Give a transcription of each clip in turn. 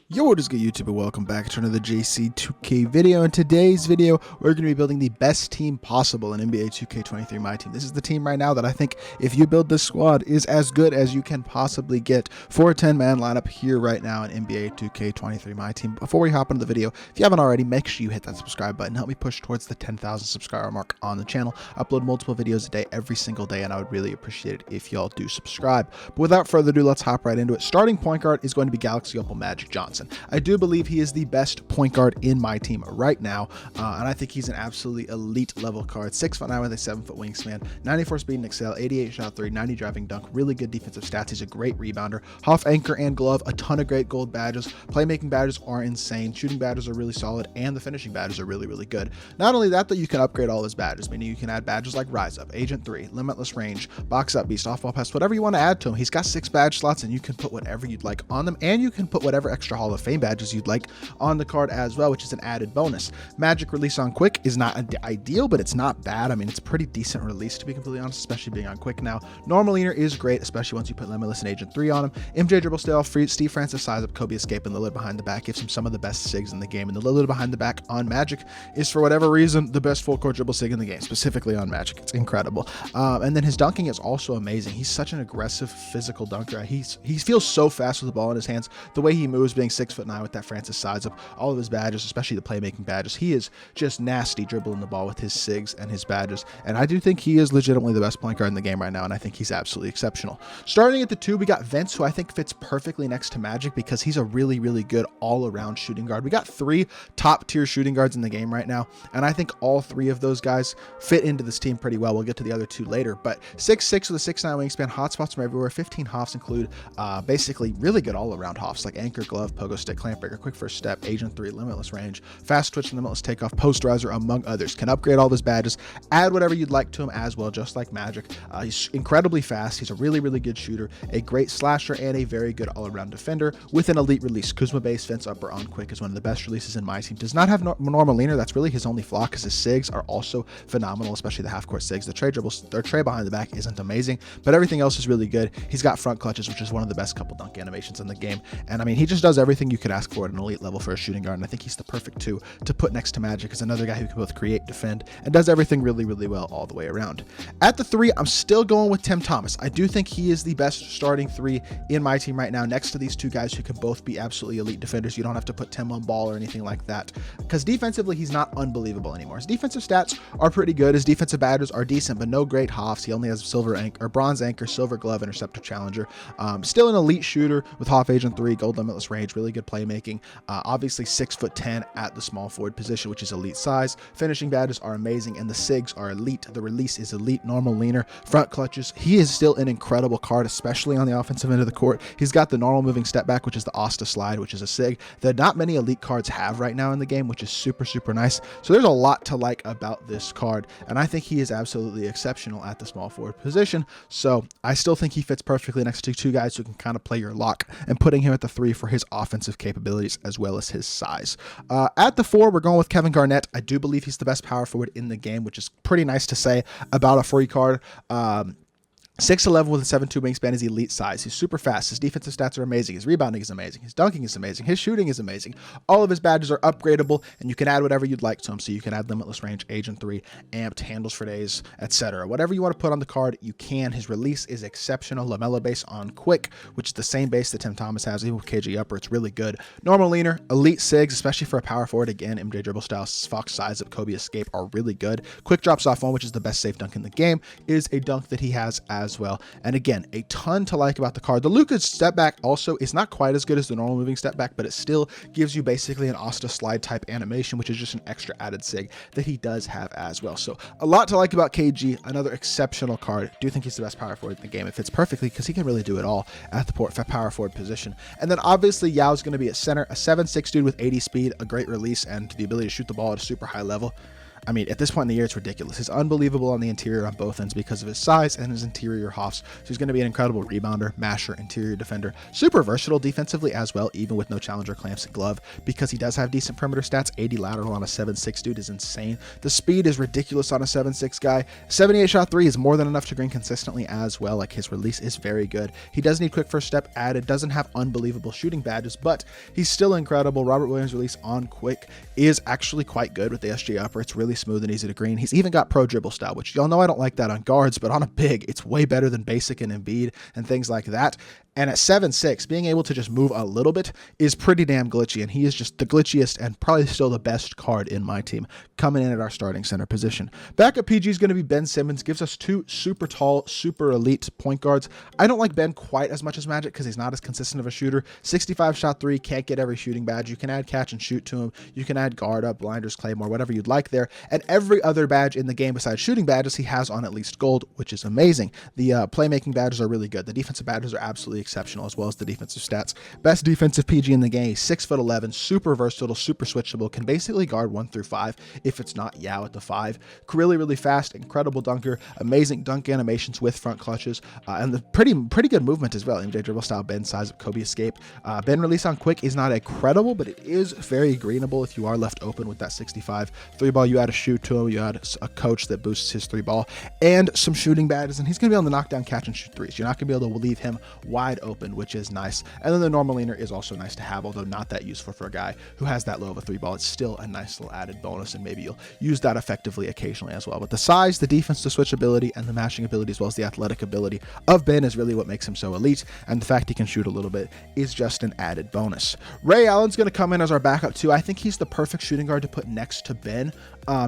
Yo, what is good, YouTube, and welcome back to another JC2K video. In today's video, we're going to be building the best team possible in NBA 2K23 MyTEAM. This is the team right now that I think, if you build this squad, is as good as you can possibly get for a 10-man lineup here right now in NBA 2K23 MyTEAM. Before we hop into the video, if you haven't already, make sure you hit that subscribe button. Help me push towards the 10,000 subscriber mark on the channel. I upload multiple videos a day, every single day, and I would really appreciate it if y'all do subscribe. But without further ado, let's hop right into it. Starting point guard is going to be Galaxy Opal Magic Johnson. I do believe he is the best point guard in my team right now, and I think he's an absolutely elite level card. 6'9" with a 7-foot wingspan, 94 speed and excel, 88 shot 3, 90 driving dunk, really good defensive stats. He's a great rebounder, half anchor and glove, a ton of great gold badges. Playmaking badges are insane, shooting badges are really solid, and the finishing badges are really good. Not only that, but you can upgrade all his badges, meaning you can add badges like Rise Up, Agent 3, Limitless Range, Box Up Beast, Off Ball Pass, whatever you want to add to him. He's got 6 badge slots, and you can put whatever you'd like on them, and you can put whatever extra Hall of Fame badges you'd like on the card as well, which is an added bonus. Magic release on quick is not ideal, but it's not bad. I mean, it's a pretty decent release, to be completely honest, especially being on quick now. Normal leaner is great, especially once you put Limitless and Agent 3 on him. MJ dribble stay off, free Steve Francis size up, Kobe escape, and Lillard behind the back gives him some of the best sigs in the game. And the Lillard behind the back on Magic is, for whatever reason, the best full court dribble sig in the game, specifically on Magic. It's incredible. And then his dunking is also amazing. He's such an aggressive physical dunker. He feels so fast with the ball in his hands. The way he moves, being 6'9" with that Francis size up, all of his badges, especially the playmaking badges, he is just nasty dribbling the ball with his sigs and his badges. And I do think he is legitimately the best point guard in the game right now, and I think he's absolutely exceptional. Starting at the 2, we got Vince, who I think fits perfectly next to Magic because he's a really good all-around shooting guard. We got 3 top-tier shooting guards in the game right now, and I think all 3 of those guys fit into this team pretty well. We'll get to the other 2 later, but 6'6" with a 6'9" wingspan, hotspots from everywhere. 15 hoffs include basically really good all-around hoffs like anchor, glove, pogo stick, clamp breaker, quick first step, Agent 3, limitless range, fast twitch, limitless takeoff, posterizer, among others. Can upgrade all of his badges, add whatever you'd like to him as well, just like Magic. He's incredibly fast. He's a really good shooter, a great slasher, and a very good all-around defender with an elite release. Kuzma base, fence upper on quick is one of the best releases in my team. Does not have normal leaner. That's really his only flaw because his sigs are also phenomenal, especially the half-court sigs. The tray dribbles, their tray behind the back isn't amazing, but everything else is really good. He's got front clutches, which is one of the best couple dunk animations in the game. And I mean, he just does everything you could ask for at an elite level for a shooting guard, and I think he's the perfect 2 to put next to Magic as another guy who can both create, defend, and does everything really well all the way around. At the 3, I'm still going with Tim Thomas. I do think he is the best starting 3 in my team right now, next to these 2 guys who can both be absolutely elite defenders. You don't have to put Tim on ball or anything like that, because defensively, he's not unbelievable anymore. His defensive stats are pretty good. His defensive badges are decent, but no great hoffs. He only has silver anchor, or bronze anchor, silver glove, interceptor challenger. Still an elite shooter with Hoff Agent 3, gold limitless range, really good playmaking. Obviously 6'10" at the small forward position, which is elite size. Finishing badges are amazing, and the sigs are elite. The release is elite. Normal leaner, front clutches. He is still an incredible card, especially on the offensive end of the court. He's got the normal moving step back, which is the Asta slide, which is a sig that not many elite cards have right now in the game, which is super nice. So there's a lot to like about this card, and I think he is absolutely exceptional at the small forward position. So I still think he fits perfectly next to 2 guys who can kind of play your lock, and putting him at the 3 for his offensive capabilities as well as his size. At the 4, we're going with Kevin Garnett. I do believe he's the best power forward in the game, which is pretty nice to say about a free card. 6'11" with a 7'2" wingspan is elite size. He's super fast. His defensive stats are amazing. His rebounding is amazing. His dunking is amazing. His shooting is amazing. All of his badges are upgradable, and you can add whatever you'd like to him. So you can add limitless range, Agent 3, amped, handles for days, etc. Whatever you want to put on the card, you can. His release is exceptional. Lamella base on quick, which is the same base that Tim Thomas has, even with KG upper. It's really good. Normal leaner, elite sigs, especially for a power forward. Again, MJ dribble style, Fox size up, Kobe escape are really good. Quick drops off one, which is the best safe dunk in the game, is a dunk that he has as well. And again, a ton to like about the card. The Luka's step back also is not quite as good as the normal moving step back, but it still gives you basically an Asta slide type animation, which is just an extra added sig that he does have as well. So a lot to like about KG, another exceptional card. Do think he's the best power forward in the game. It fits perfectly because he can really do it all at the power forward position. And then obviously Yao's going to be at center, a 7'6" dude with 80 speed, a great release, and the ability to shoot the ball at a super high level. I mean, at this point in the year, it's ridiculous. He's unbelievable on the interior on both ends because of his size and his interior hops. So he's going to be an incredible rebounder, masher, interior defender, super versatile defensively as well, even with no challenger clamps and glove, because he does have decent perimeter stats. 80 lateral on a 7'6" dude is insane. The speed is ridiculous on a 7'6" guy. 78 shot three is more than enough to green consistently as well. Like, his release is very good. He does need quick first step added, doesn't have unbelievable shooting badges, but he's still incredible. Robert Williams' release on quick is actually quite good with the SG upper. It's really smooth and easy to green. He's even got pro dribble style, which y'all know I don't like that on guards, but on a big, it's way better than basic and Embiid and things like that. And at 7'6", being able to just move a little bit is pretty damn glitchy, and he is just the glitchiest and probably still the best card in my team coming in at our starting center position. Backup PG is going to be Ben Simmons. Gives us two super tall, super elite point guards. I don't like Ben quite as much as Magic because he's not as consistent of a shooter. 65 shot three, can't get every shooting badge. You can add catch and shoot to him. You can add guard up, blinders, claymore, whatever you'd like there. And every other badge in the game besides shooting badges, he has on at least gold, which is amazing. The playmaking badges are really good. The defensive badges are absolutely exceptional, as well as the defensive stats. Best defensive PG in the game. 6'11", super versatile, super switchable, can basically guard 1 through 5 if it's not Yao at the 5. Really, really fast, incredible dunker, amazing dunk animations with front clutches, and the pretty good movement as well. MJ dribble style, Ben size of Kobe escape. Ben release on quick is not incredible, but it is very greenable if you are left open with that 65 3 ball. You add a shoot to him, you add a coach that boosts his 3 ball, and some shooting badges, and he's going to be able to knock down catch and shoot threes. You're not going to be able to leave him wide open, which is nice. And then the normal leaner is also nice to have, although not that useful for a guy who has that low of a 3 ball. It's still a nice little added bonus, and maybe you'll use that effectively occasionally as well. But the size, the defense, the switch ability, and the matching ability, as well as the athletic ability of Ben, is really what makes him so elite, and the fact he can shoot a little bit is just an added bonus. Ray Allen's going to come in as our backup too. I think he's the perfect shooting guard to put next to Ben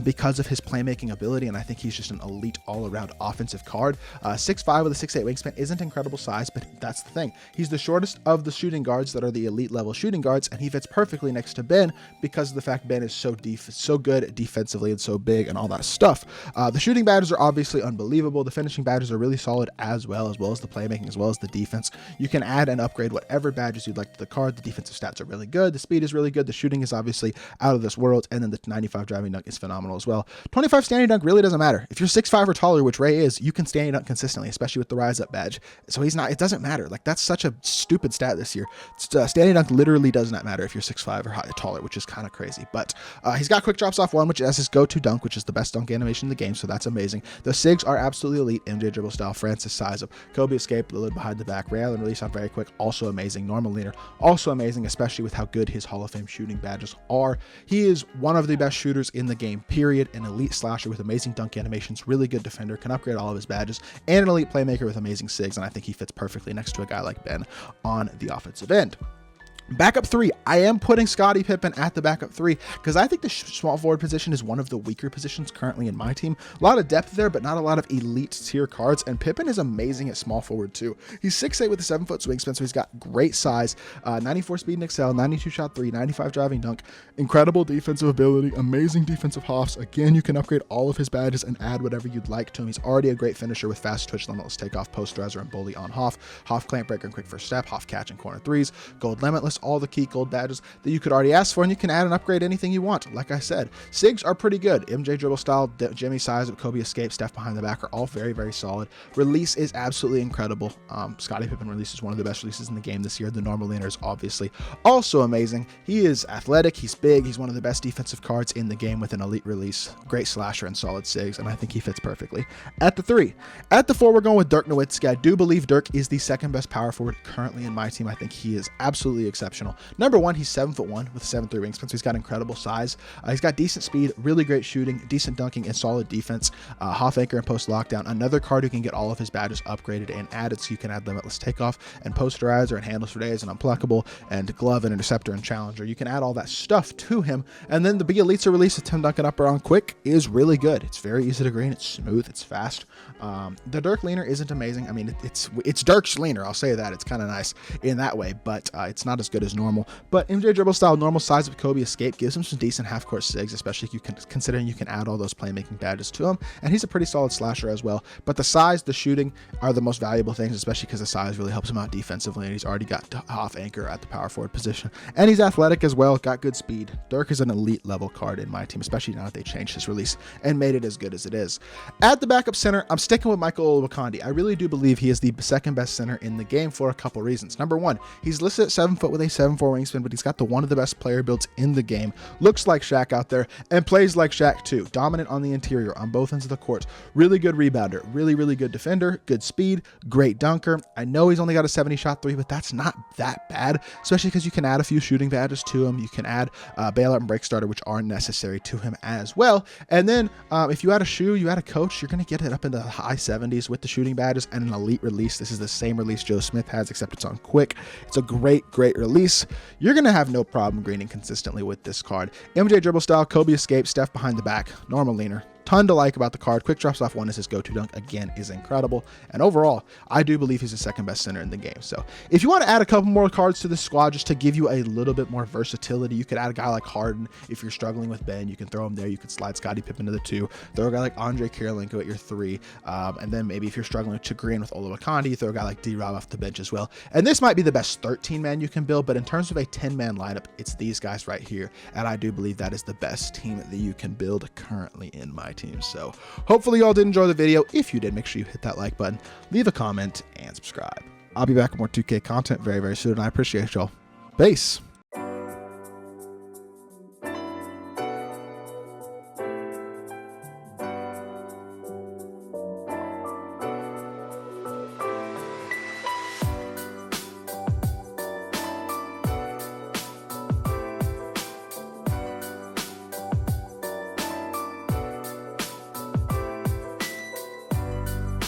because of his playmaking ability, and I think he's just an elite all-around offensive card. 6'5" with a 6'8" wingspan isn't incredible size, but that's the thing. He's the shortest of the shooting guards that are the elite level shooting guards, and he fits perfectly next to Ben because of the fact Ben is so good defensively and so big and all that stuff. The shooting badges are obviously unbelievable. The finishing badges are really solid as well as the playmaking, as well as the defense. You can add and upgrade whatever badges you'd like to the card. The defensive stats are really good. The speed is really good. The shooting is obviously out of this world, and then the 95 driving dunk is phenomenal as well. 25 standing dunk really doesn't matter. If you're 6'5" or taller, which Ray is, you can standing dunk consistently, especially with the rise up badge. So he's not, it doesn't matter. Like, that's such a stupid stat this year. Standing dunk literally does not matter if you're 6'5" or taller, which is kind of crazy. But he's got quick drops off 1, which is his go-to dunk, which is the best dunk animation in the game, so that's amazing. The SIGs are absolutely elite. MJ dribble style, Francis size up, Kobe escape, the lid behind the back, Ray Allen release on very quick, also amazing. Normal leaner, also amazing, especially with how good his Hall of Fame shooting badges are. He is one of the best shooters in the game, period. An elite slasher with amazing dunk animations, really good defender, can upgrade all of his badges, and an elite playmaker with amazing SIGs, and I think he fits perfectly next to a guy like Ben on the offensive end. Backup 3, I am putting Scottie Pippen at the backup 3 because I think the small forward position is one of the weaker positions currently in my team. A lot of depth there, but not a lot of elite tier cards, and Pippen is amazing at small forward too. He's 6'8" with a 7-foot wingspan, so he's got great size, 94 speed and excel, 92 shot 3, 95 driving dunk, incredible defensive ability, amazing defensive hops. Again, you can upgrade all of his badges and add whatever you'd like to him. He's already a great finisher with fast twitch, limitless takeoff, posterizer, and bully on Hoff, clamp breaker and quick first step, Hoff catch and corner threes, gold limitless, all the key gold badges that you could already ask for, and you can add and upgrade anything you want. Like I said, SIGs are pretty good. MJ dribble style, Jimmy size, Kobe escape, Steph behind the back are all very, very solid. Release is absolutely incredible. Scottie Pippen release is one of the best releases in the game this year. The normal leaner is obviously also amazing. He is athletic, he's big, he's one of the best defensive cards in the game with an elite release, great slasher and solid SIGs, and I think he fits perfectly at the 3. At the 4, we're going with Dirk Nowitzki. I do believe Dirk is the second best power forward currently in my team. I think he is absolutely exceptional. Number 1, he's 7'1" with a 7'3" wingspan, so he's got incredible size. He's got decent speed, really great shooting, decent dunking, and solid defense. Half anchor and post lockdown. Another card who can get all of his badges upgraded and added, so you can add limitless takeoff and posterizer and handles for days and unpluckable and glove and interceptor and challenger. You can add all that stuff to him, and then the Big Elites release of Tim Duncan upper on quick is really good. It's very easy to green, it's smooth, it's fast. The Dirk leaner isn't amazing. I mean, it's Dirk's leaner, I'll say that. It's kind of nice in that way, but it's not as good good as normal. But MJ dribble style, normal size of Kobe escape gives him some decent half-court sigs, especially if you can considering you can add all those playmaking badges to him. And he's a pretty solid slasher as well. But the size, the shooting are the most valuable things, especially because the size really helps him out defensively. And he's already got off anchor at the power forward position. And he's athletic as well, got good speed. Dirk is an elite level card in my team, especially now that they changed his release and made it as good as it is. At the backup center, I'm sticking with Michael Olowokandi. I really do believe he is the second best center in the game for a couple reasons. Number one, he's listed at 7 foot with a 7'4" wingspan, but he's got one of the best player builds in the game. Looks like Shaq out there and plays like Shaq too. Dominant on the interior on both ends of the court. Really good rebounder, really good defender, good speed, great dunker. I know he's only got a 70 shot three, but that's not that bad, especially because you can add a few shooting badges to him. You can add bailout and break starter, which are necessary to him as well. And then if you add a shoe, you add a coach, you're going to get it up into the high 70s with the shooting badges and an elite release. This is the same release Joe Smith has, except it's on quick. It's a great release. You're going to have no problem greening consistently with this card. MJ dribble style, Kobe escape, Steph behind the back, normal leaner. Ton to like about the card. Quick drops off one is his go-to dunk. Again, is incredible. And overall, I do believe he's the second best center in the game. So if you want to add a couple more cards to the squad just to give you a little bit more versatility, you could add a guy like Harden. If you're struggling with Ben, you can throw him there. You could slide Scottie Pippen to the 2. Throw a guy like Andre Kirilenko at your 3. And then maybe if you're struggling to green with Olowokandi, you throw a guy like D-Rob off the bench as well. And this might be the best 13-man you can build, but in terms of a 10-man lineup, it's these guys right here. And I do believe that is the best team that you can build currently in my team. So hopefully y'all did enjoy the video. If you did, make sure you hit that like button, leave a comment, and subscribe. I'll be back with more 2K content very soon, and I appreciate y'all. Peace.